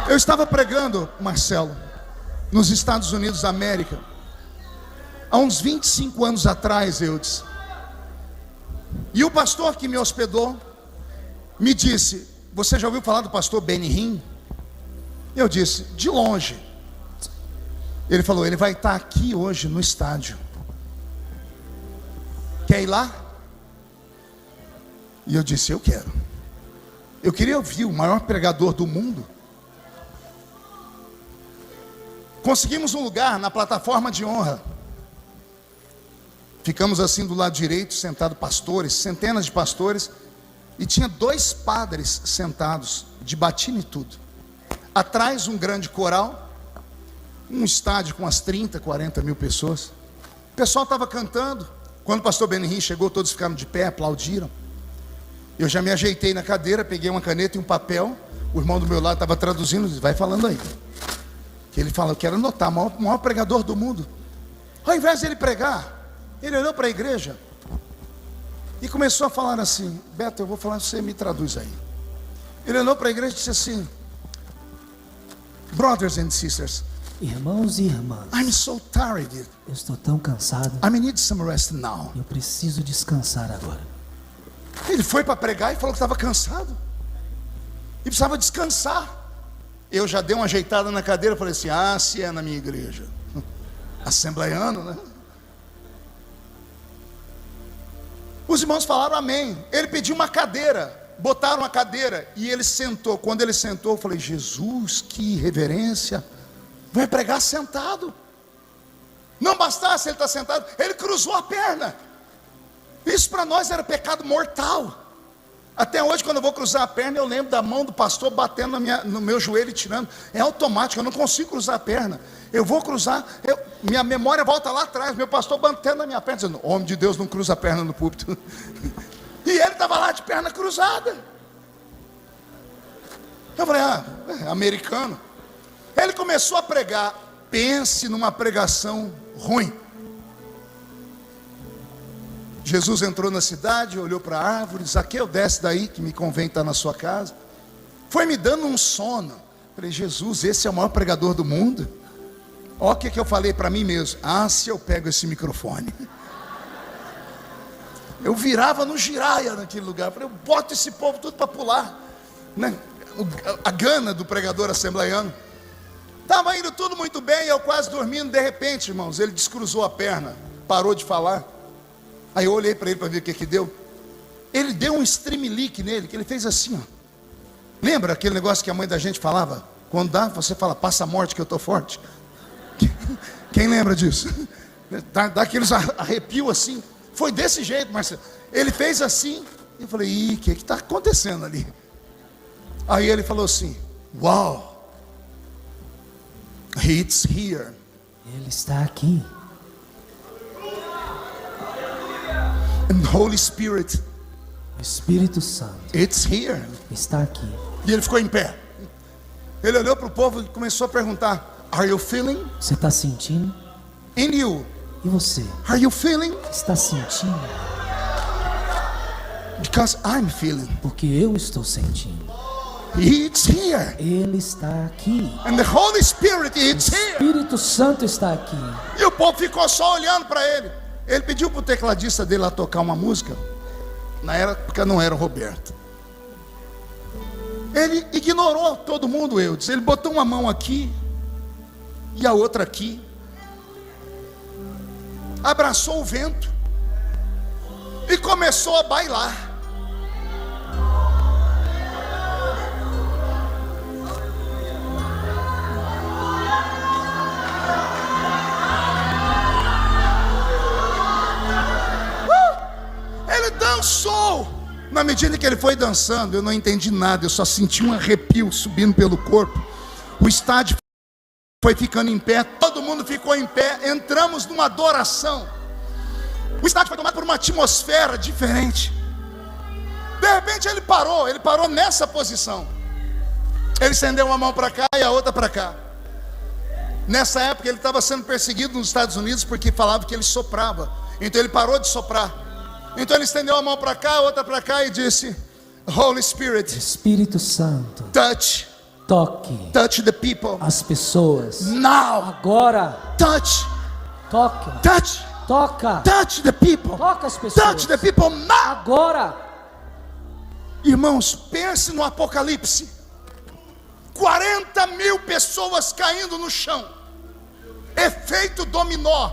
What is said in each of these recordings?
Eu estava pregando, Marcelo, nos Estados Unidos da América, há uns 25 anos atrás, Eudes. E o pastor que me hospedou me disse: você já ouviu falar do pastor Benny Hinn? Eu disse: de longe. Ele falou: ele vai estar aqui hoje no estádio. Quer ir lá? E eu disse: eu quero. Eu queria ouvir o maior pregador do mundo. Conseguimos um lugar na plataforma de honra. Ficamos assim do lado direito, sentados pastores, centenas de pastores. E tinha 2 padres sentados, de batina e tudo. Atrás um grande coral. Um estádio com umas 30, 40 mil pessoas. O pessoal estava cantando. Quando o pastor Benny Hinn chegou, todos ficaram de pé, aplaudiram. Eu já me ajeitei na cadeira, peguei uma caneta e um papel. O irmão do meu lado estava traduzindo, disse: vai falando aí. Que ele fala: eu quero anotar, o maior pregador do mundo. Ao invés de ele pregar, ele olhou para a igreja e começou a falar assim: Beto, eu vou falar, você me traduz aí. Ele olhou para a igreja e disse assim: brothers and sisters, irmãos e irmãs, I'm so tired. Eu estou tão cansado. I need some rest now. Eu preciso descansar agora. Ele foi para pregar e falou que estava cansado e precisava descansar. Eu já dei uma ajeitada na cadeira e falei assim: ah, se é na minha igreja, assembleiano, né? Os irmãos falaram amém. Ele pediu uma cadeira, botaram a cadeira e ele sentou. Quando ele sentou, eu falei: Jesus, que reverência, vai pregar sentado. Não bastasse ele estar sentado, ele cruzou a perna. Isso para nós era pecado mortal. Até hoje, quando eu vou cruzar a perna, eu lembro da mão do pastor batendo no meu joelho e tirando. É automático, eu não consigo cruzar a perna. Eu vou cruzar, minha memória volta lá atrás, meu pastor batendo na minha perna, dizendo: homem de Deus não cruza a perna no púlpito. E ele estava lá de perna cruzada. Eu falei: americano. Ele começou a pregar. Pense numa pregação ruim. Jesus entrou na cidade, olhou para a árvore: Zaqueu, desce daí, que me convém estar na sua casa. Foi me dando um sono. Falei: Jesus, esse é o maior pregador do mundo? Olha o que eu falei para mim mesmo: ah, se eu pego esse microfone. Eu virava no giraia naquele lugar. Falei: eu boto esse povo tudo para pular, né? A gana do pregador assembleiano. Estava indo tudo muito bem, eu quase dormindo. De repente, irmãos, ele descruzou a perna, parou de falar. Aí eu olhei para ele para ver o que deu. Ele deu um streamlick nele, que ele fez assim, ó. Lembra aquele negócio que a mãe da gente falava? Quando dá, você fala: passa a morte que eu estou forte. Quem lembra disso? Dá aqueles arrepios assim. Foi desse jeito, Marcelo. Ele fez assim. E eu falei: ih, o que está acontecendo ali? Aí ele falou assim: uau, it's here. Ele está aqui. And the Holy Spirit, o Espírito Santo, it's here. Está aqui. E ele ficou em pé. Ele olhou para o povo e começou a perguntar: are you feeling? Você está sentindo? And you? E você? Are you feeling? Está sentindo? Because I'm feeling. Porque eu estou sentindo. It's here. Ele está aqui. And the Holy Spirit, it's here. O Espírito Santo está aqui. E o povo ficou só olhando para ele. Ele pediu para o tecladista dele lá tocar uma música. Na época não era o Roberto. Ele ignorou todo mundo, Eudes. Ele botou uma mão aqui e a outra aqui. Abraçou o vento e começou a bailar. Ele dançou. Na medida que ele foi dançando, eu não entendi nada. Eu só senti um arrepio subindo pelo corpo. O estádio foi ficando em pé, todo mundo ficou em pé. Entramos numa adoração. O estádio foi tomado por uma atmosfera diferente. De repente ele parou nessa posição. Ele estendeu uma mão para cá e a outra para cá. Nessa época ele estava sendo perseguido nos Estados Unidos porque falava que ele soprava. Então ele parou de soprar. Então ele estendeu a mão para cá, a outra para cá e disse: Holy Spirit, Espírito Santo, touch Toque Touch the people. as pessoas. Now. Agora. Touch. Toca. Touch. Toca. Touch the people. Toca as pessoas. Touch the people now. Agora. Irmãos, pense no Apocalipse. 40 mil pessoas caindo no chão. Efeito dominó.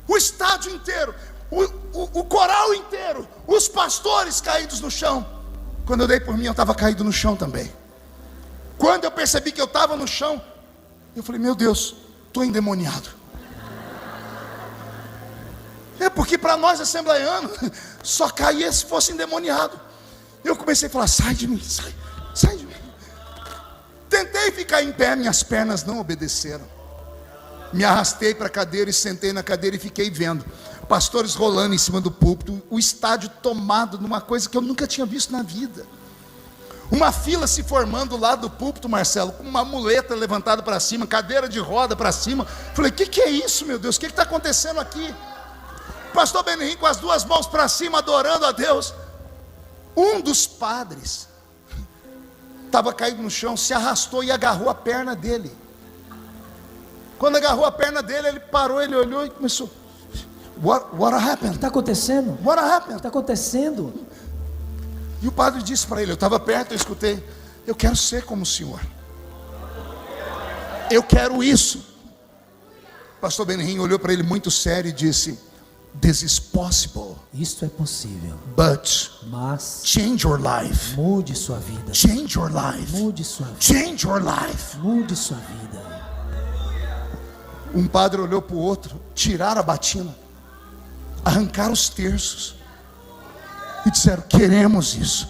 O estádio inteiro. O coral inteiro. Os pastores caídos no chão. Quando eu dei por mim, eu estava caído no chão também. Quando eu percebi que eu estava no chão, eu falei, meu Deus, estou endemoniado. É porque para nós assembleianos, só caía se fosse endemoniado. Eu comecei a falar, sai de mim, sai de mim. Tentei ficar em pé, minhas pernas não obedeceram. Me arrastei para a cadeira e sentei na cadeira e fiquei vendo pastores rolando em cima do púlpito, o estádio tomado numa coisa que eu nunca tinha visto na vida. Uma fila se formando lá do púlpito, Marcelo, com uma muleta levantada para cima, cadeira de roda para cima. Falei, o que é isso, meu Deus? O que está acontecendo aqui? Pastor Benihim com as duas mãos para cima, adorando a Deus. Um dos padres estava caído no chão, se arrastou e agarrou a perna dele. Quando agarrou a perna dele, ele parou, ele olhou e começou, What happened? O que está acontecendo? What O que happened? está acontecendo? E o padre disse para ele, eu estava perto, eu escutei, eu quero ser como o senhor. Eu quero isso. Pastor Benihim olhou para ele muito sério e disse, This is possible, Isto é possível. but Mas change your life. mude sua vida. Change your life. Mude sua vida. Change your life. Mude sua vida. Um padre olhou para o outro, tiraram a batina, arrancaram os terços e disseram, queremos isso.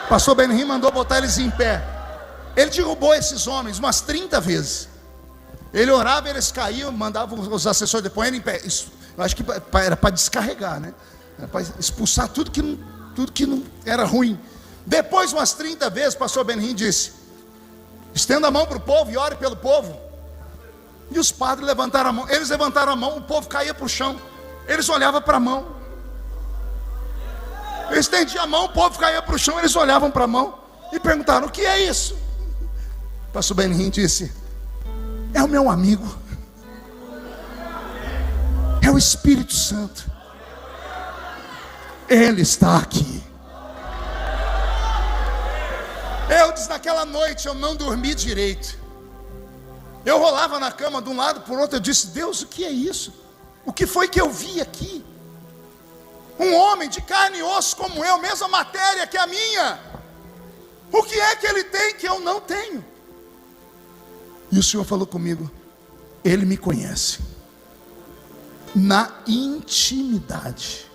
Pastor Benihim mandou botar eles em pé. Ele derrubou esses homens umas 30 vezes. Ele orava, eles caíam, mandava os assessores depois em pé. Isso, eu acho que era para descarregar, né? Era para expulsar tudo que não era ruim. Depois, umas 30 vezes, o pastor Benihim disse, estenda a mão para o povo e ore pelo povo. E os padres levantaram a mão. Eles levantaram a mão, o povo caía para o chão. Eles olhavam para a mão. Eles estendiam a mão, o povo caía para o chão. Eles olhavam para a mão e perguntaram, o que é isso? O pastor Benihim disse, é o meu amigo, é o Espírito Santo. Ele está aqui. Eu disse, naquela noite eu não dormi direito. Eu rolava na cama de um lado para o outro. Eu disse, Deus, o que é isso? O que foi que eu vi aqui? Um homem de carne e osso como eu, mesma matéria que a minha. O que é que ele tem que eu não tenho? E o Senhor falou comigo, Ele me conhece na intimidade.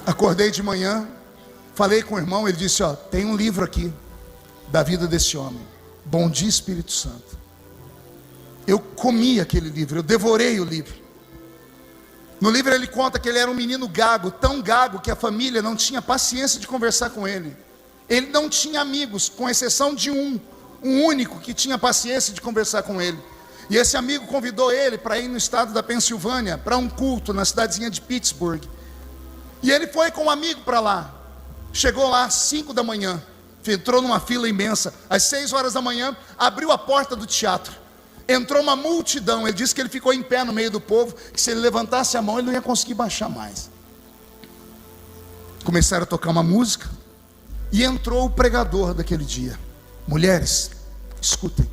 Acordei de manhã, falei com o irmão, ele disse, ó, tem um livro aqui da vida desse homem, Bom Dia Espírito Santo. Eu comi aquele livro, eu devorei o livro. No livro ele conta que ele era um menino gago, tão gago que a família não tinha paciência de conversar com ele. Ele não tinha amigos, com exceção de um único que tinha paciência de conversar com ele. E esse amigo convidou ele para ir no estado da Pensilvânia, para um culto na cidadezinha de Pittsburgh. E ele foi com um amigo para lá. Chegou lá às 5 da manhã, entrou numa fila imensa. Às 6 horas da manhã, abriu a porta do teatro. Entrou uma multidão. Ele disse que ele ficou em pé no meio do povo, que se ele levantasse a mão, ele não ia conseguir baixar mais. Começaram a tocar uma música. E entrou o pregador daquele dia. Mulheres, escutem.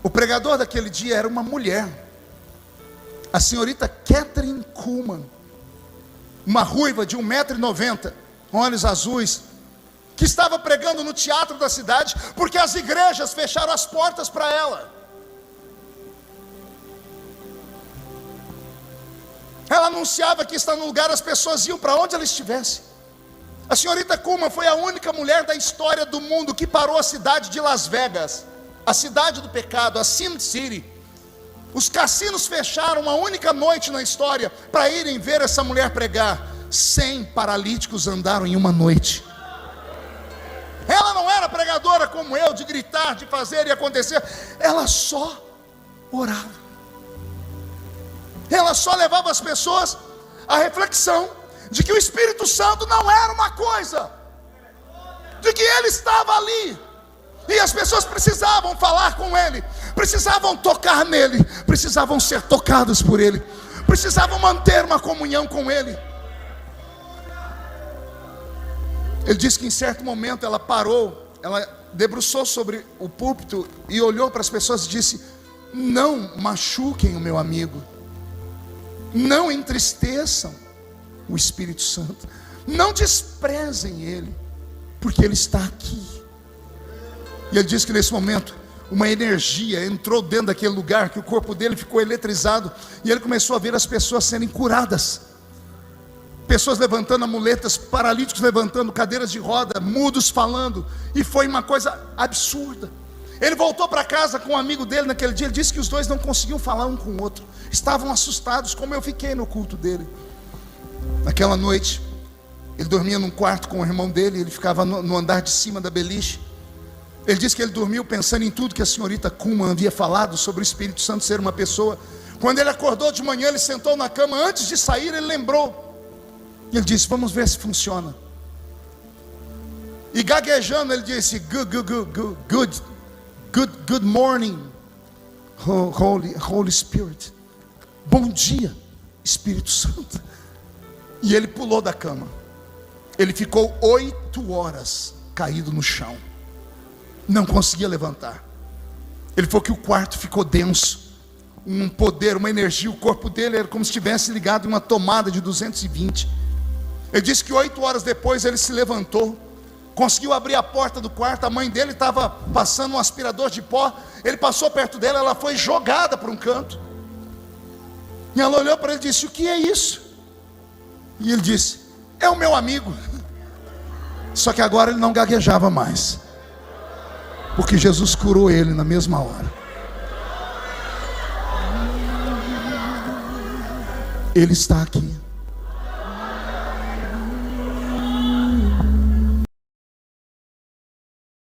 O pregador daquele dia era uma mulher, a senhorita Kathryn Kuhlman, uma ruiva de 1,90 m, olhos azuis, que estava pregando no teatro da cidade, porque as igrejas fecharam as portas para ela. Ela anunciava que está no lugar, as pessoas iam para onde ela estivesse. A senhorita Kuhlman foi a única mulher da história do mundo que parou a cidade de Las Vegas, a cidade do pecado, a Sin City. Os cassinos fecharam uma única noite na história para irem ver essa mulher pregar. 100 paralíticos andaram em uma noite. Ela não era pregadora como eu, de gritar, de fazer e acontecer. Ela só orava. Ela só levava as pessoas à reflexão de que o Espírito Santo não era uma coisa, de que ele estava ali, e as pessoas precisavam falar com ele, precisavam tocar nele, precisavam ser tocadas por ele, precisavam manter uma comunhão com ele. Ele disse que em certo momento ela parou, ela debruçou sobre o púlpito e olhou para as pessoas e disse: não machuquem o meu amigo, não entristeçam o Espírito Santo, não desprezem ele, porque ele está aqui. E ele disse que nesse momento uma energia entrou dentro daquele lugar, que o corpo dele ficou eletrizado, e ele começou a ver as pessoas serem curadas, pessoas levantando amuletas, paralíticos levantando cadeiras de roda, mudos falando, e foi uma coisa absurda. Ele voltou para casa com um amigo dele naquele dia. Ele disse que os dois não conseguiam falar um com o outro, estavam assustados, como eu fiquei no culto dele. Naquela noite, ele dormia num quarto com o irmão dele, ele ficava no andar de cima da beliche. Ele disse que ele dormiu pensando em tudo que a senhorita Kuhlman havia falado sobre o Espírito Santo ser uma pessoa. Quando ele acordou de manhã, ele sentou na cama, antes de sair ele lembrou, e ele disse: vamos ver se funciona. E gaguejando ele disse: good morning, Holy Spirit. Bom dia, Espírito Santo. E ele pulou da cama. Ele ficou 8 horas caído no chão, não conseguia levantar. Ele falou que o quarto ficou denso, um poder, uma energia, o corpo dele era como se estivesse ligado em uma tomada de 220. Ele disse que 8 horas depois ele se levantou, conseguiu abrir a porta do quarto. A mãe dele estava passando um aspirador de pó. Ele passou perto dela, ela foi jogada para um canto, e ela olhou para ele e disse: o que é isso? E ele disse: é o meu amigo. Só que agora ele não gaguejava mais, porque Jesus curou ele na mesma hora. Ele está aqui.